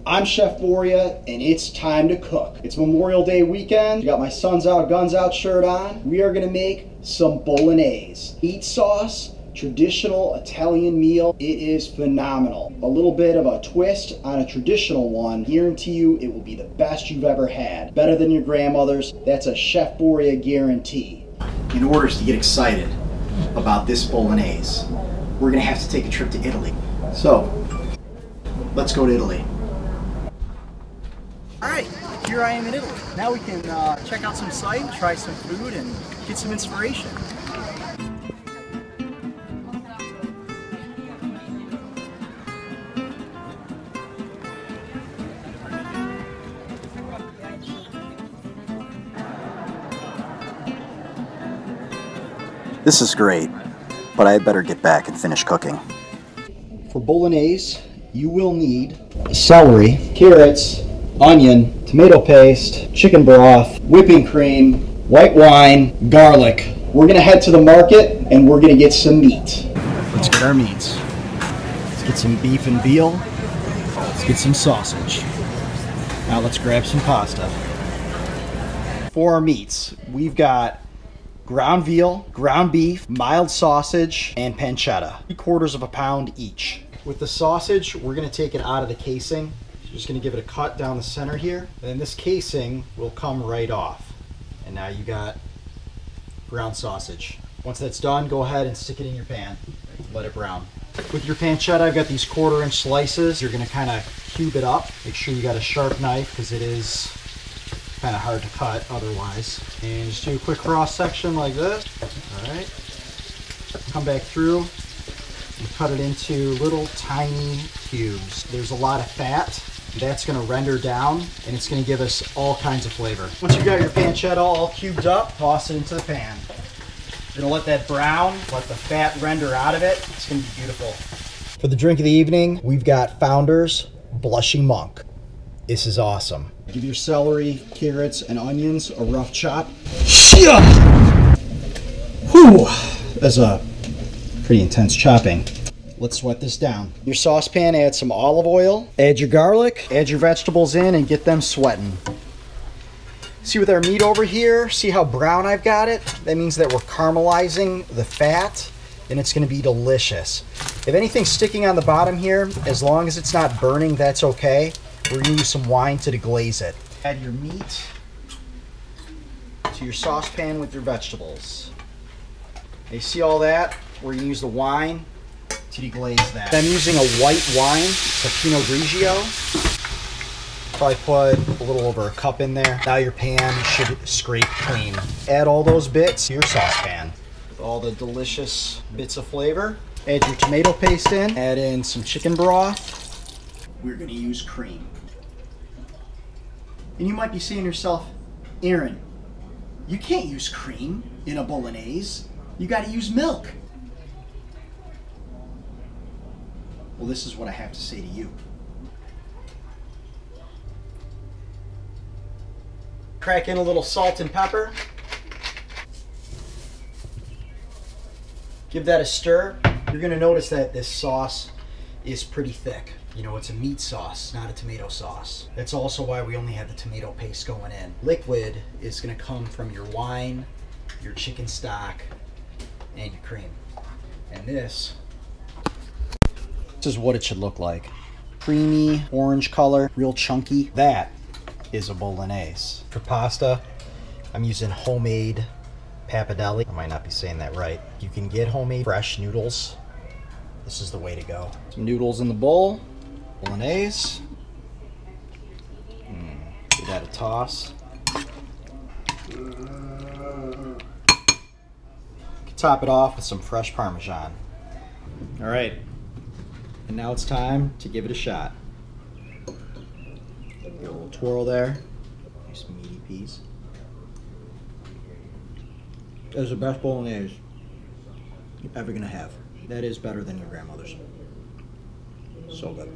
I'm Chef Boria, and it's time to cook. It's Memorial Day weekend. I got my Suns Out, Guns Out shirt on. We are gonna make some bolognese. Meat sauce, traditional Italian meal. It is phenomenal. A little bit of a twist on a traditional one. Guarantee you it will be the best you've ever had. Better than your grandmother's. That's a Chef Boria guarantee. In order to get excited about this bolognese, we're gonna have to take a trip to Italy. So, let's go to Italy. All right, here I am in Italy. Now we can check out some sights, try some food, and get some inspiration. This is great, but I had better get back and finish cooking. For bolognese, you will need celery, carrots, onion, tomato paste, chicken broth, whipping cream, white wine, garlic. We're gonna head to the market and we're gonna get some meat. Let's get our meats. Let's get some beef and veal. Let's get some sausage. Now let's grab some pasta. For our meats, we've got ground veal, ground beef, mild sausage, and pancetta. 3/4 pound each. With the sausage, we're gonna take it out of the casing. Just gonna give it a cut down the center here. And then this casing will come right off. And now you got ground sausage. Once that's done, go ahead and stick it in your pan. Let it brown. With your pancetta, I've got these 1/4-inch slices. You're gonna kind of cube it up. Make sure you got a sharp knife because it is kind of hard to cut otherwise. And just do a quick cross section like this. All right. Come back through and cut it into little tiny cubes. There's a lot of fat. That's going to render down and it's going to give us all kinds of flavor. Once you've got your pancetta all cubed up, toss it into the pan. You're going to let that brown, let the fat render out of it. It's going to be beautiful. For the drink of the evening, we've got Founder's Blushing Monk. This is awesome. Give your celery, carrots, and onions a rough chop. Whew, that's a pretty intense chopping. Let's sweat this down. Your saucepan, add some olive oil, add your garlic, add your vegetables in, and get them sweating. See with our meat over here, see how brown I've got it? That means that we're caramelizing the fat, and it's gonna be delicious. If anything's sticking on the bottom here, as long as it's not burning, that's okay. We're gonna use some wine to deglaze it. Add your meat to your saucepan with your vegetables. You see all that? We're gonna use the wine to deglaze that. I'm using a white wine, it's a Pinot Grigio. Probably put a little over a cup in there. Now your pan should scrape clean. Add all those bits to your saucepan with all the delicious bits of flavor. Add your tomato paste in. Add in some chicken broth. We're gonna use cream. And you might be saying to yourself, Aaron, you can't use cream in a bolognese. You gotta use milk. Well, this is what I have to say to you. Crack in a little salt and pepper. Give that a stir. You're gonna notice that this sauce is pretty thick. You know, it's a meat sauce, not a tomato sauce. That's also why we only have the tomato paste going in. Liquid is gonna come from your wine, your chicken stock, and your cream. And this is what it should look like. Creamy, orange color, real chunky. That is a bolognese. For pasta, I'm using homemade pappardelle. I might not be saying that right. You can get homemade fresh noodles. This is the way to go. Some noodles in the bowl. Bolognese. Give that a toss. You can top it off with some fresh Parmesan. All right. And now it's time to give it a shot. Get a little twirl there. Nice meaty piece. That is the best bolognese you're ever gonna have. That is better than your grandmother's. So good.